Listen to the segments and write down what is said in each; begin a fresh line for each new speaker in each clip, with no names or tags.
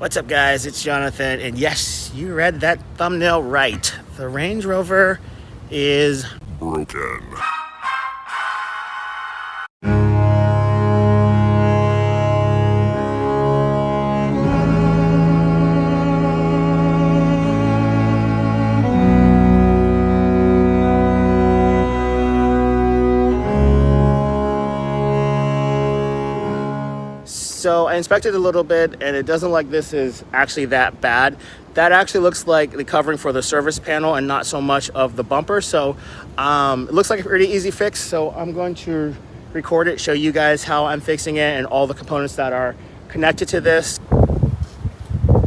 What's up, guys? It's Jonathan, and yes, you read that thumbnail right. The Range Rover is broken. So I inspected a little bit, and it doesn't look like this is actually that bad. That actually looks like the covering for the service panel and not so much of the bumper. So it looks like a pretty easy fix. So I'm going to record it, show you guys how I'm fixing it and all the components that are connected to this.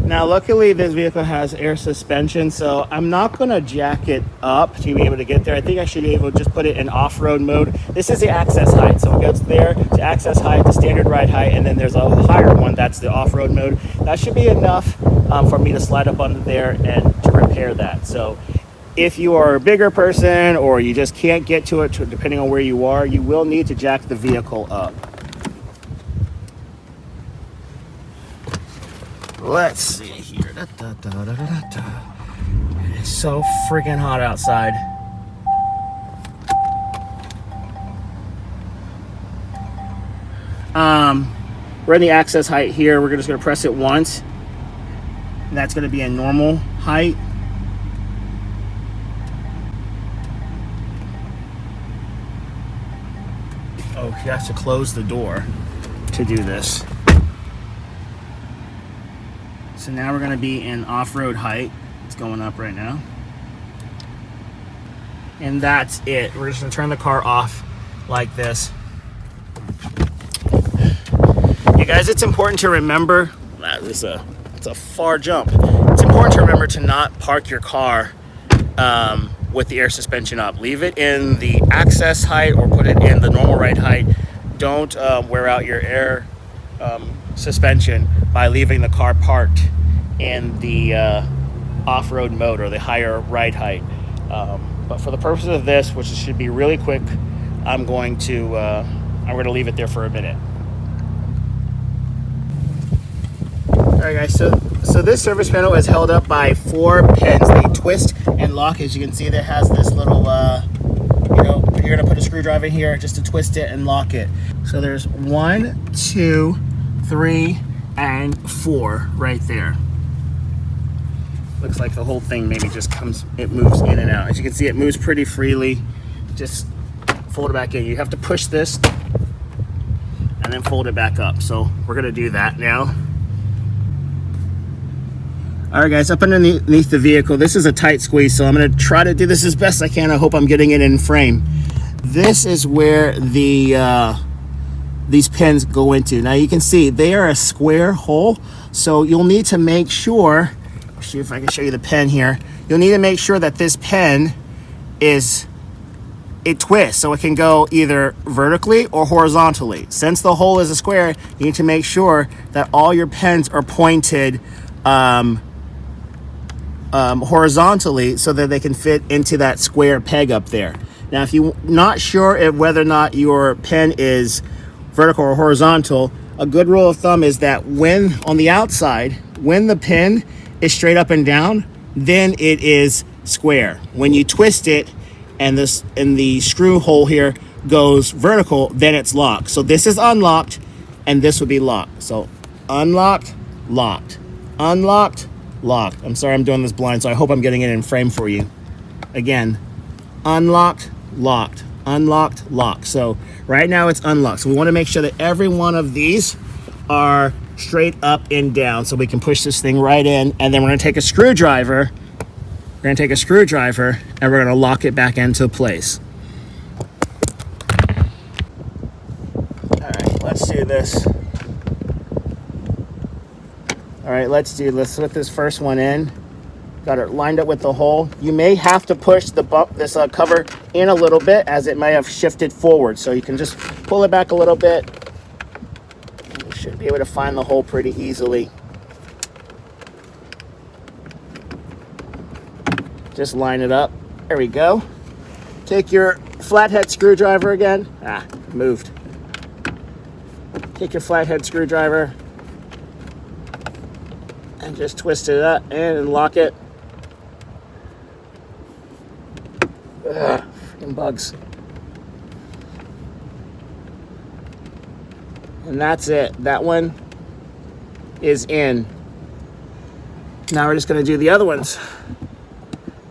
Now, luckily, this vehicle has air suspension, so I'm not going to jack it up to be able to get there. I think I should be able to just put it in off-road mode. This is the access height, so it goes there to access height, the standard ride height, and then there's a higher one, that's the off-road mode. That should be enough for me to slide up under there and to repair that. So if you are a bigger person or you just can't get to it, depending on where you are, you will need to jack the vehicle up. Let's see here. It is so freaking hot outside. We're in the access height here. We're just going to press it once. And that's going to be a normal height. Oh, you have to close the door to do this. So now we're going to be in off-road height. It's going up right now. And that's it. We're just going to turn the car off like this. You guys, it's important to remember, it's a far jump. It's important to remember to not park your car with the air suspension up. Leave it in the access height or put it in the normal ride height. Don't wear out your air suspension by leaving the car parked in the off-road mode or the higher ride height. But for the purposes of this, which should be really quick, I'm going to leave it there for a minute. All right, guys. So this service panel is held up by 4 pins. They twist and lock. As you can see, there has this little, you're gonna put a screwdriver here just to twist it and lock it. So there's 1, 2, 3, and 4 right there. Looks like the whole thing maybe just moves in and out. As you can see, it moves pretty freely. Just fold it back in. You have to push this and then fold it back up. So we're gonna do that now. All right, guys, up underneath the vehicle, this is a tight squeeze, so I'm gonna try to do this as best I can. I hope I'm getting it in frame. This is where these pins go into. Now you can see they are a square hole, so you'll need to make sure, see if I can show you the pen here. You'll need to make sure that this pen it twists, so it can go either vertically or horizontally. Since the hole is a square, you need to make sure that all your pens are pointed horizontally so that they can fit into that square peg up there. Now, if you're not sure whether or not your pen is vertical or horizontal, a good rule of thumb is that when on the outside, when the pin is straight up and down, then it is square. When you twist it and the screw hole here goes vertical, then it's locked. So this is unlocked and this would be locked. So unlocked, locked, unlocked, locked. I'm sorry I'm doing this blind, so I hope I'm getting it in frame for you. Again, unlocked, locked, unlocked, locked. So right now it's unlocked. So we want to make sure that every one of these are straight up and down so we can push this thing right in. And then we're going to take a screwdriver. We're going to take a screwdriver and we're going to lock it back into place. All right, let's do this. All right, let's put this first one in. Got it lined up with the hole. You may have to push this cover in a little bit as it may have shifted forward. So you can just pull it back a little bit. You should be able to find the hole pretty easily. Just line it up. There we go. Take your flathead screwdriver again. Moved. Take your flathead screwdriver. and just twist it up and lock it. Ugh, freaking bugs. And that's it. That one is in. Now we're just going to do the other ones.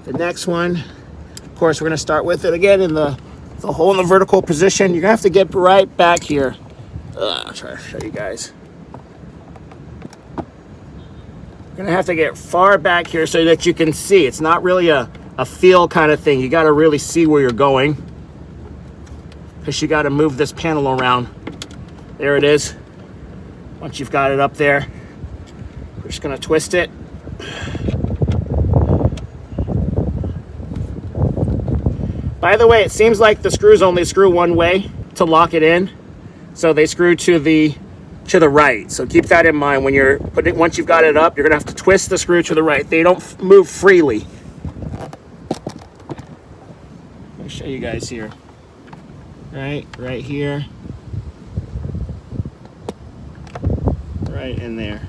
The next one, of course, we're going to start with it again in the hole in the vertical position. You're going to have to get right back here. I'll try to show you guys. You're going to have to get far back here so that you can see. It's not really a feel kind of thing. You got to really see where you're going, because you got to move this panel around. There it is. Once you've got it up there, we're just going to twist it. By the way, it seems like the screws only screw one way to lock it in. So they screw to the right. So keep that in mind when you're putting it. Once you've got it up, you're going to have to twist the screw to the right. They don't move freely. Let me show you guys here. Right here. Right in there.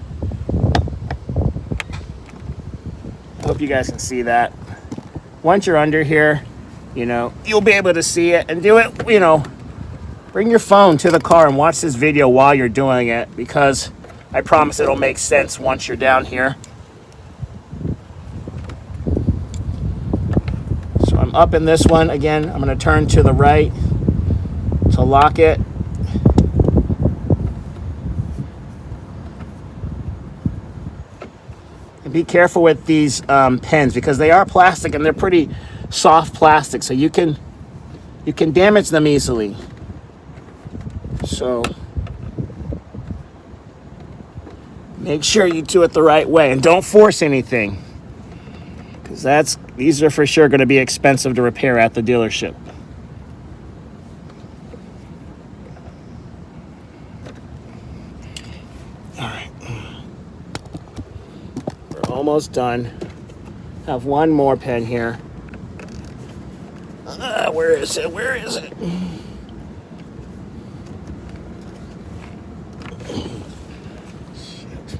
I hope you guys can see that. Once you're under here, you'll be able to see it, and do it, bring your phone to the car and watch this video while you're doing it, because I promise it'll make sense once you're down here. So I'm up in this one. Again, I'm going to turn to the right to lock it. And be careful with these pens, because they are plastic and they're pretty soft plastic, so you can damage them easily. So make sure you do it the right way, and don't force anything, because these are for sure going to be expensive to repair at the dealership. All right, we're almost done. Have one more pen here. Where is it? Shit.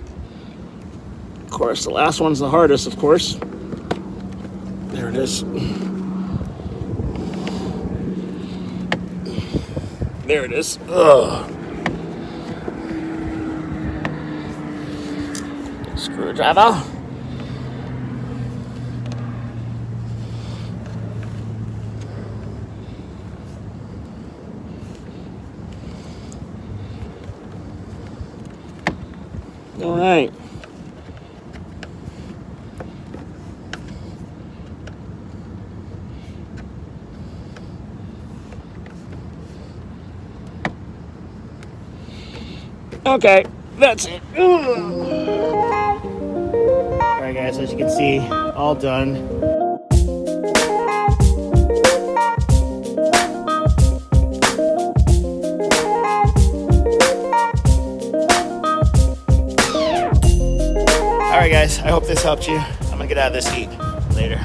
Of course, the last one's the hardest, of course. There it is. There it is. Ugh. Screwdriver. All right. Okay, that's it. All right, guys, as you can see, all done. All right, guys, I hope this helped you. I'm gonna get out of this heat. Later.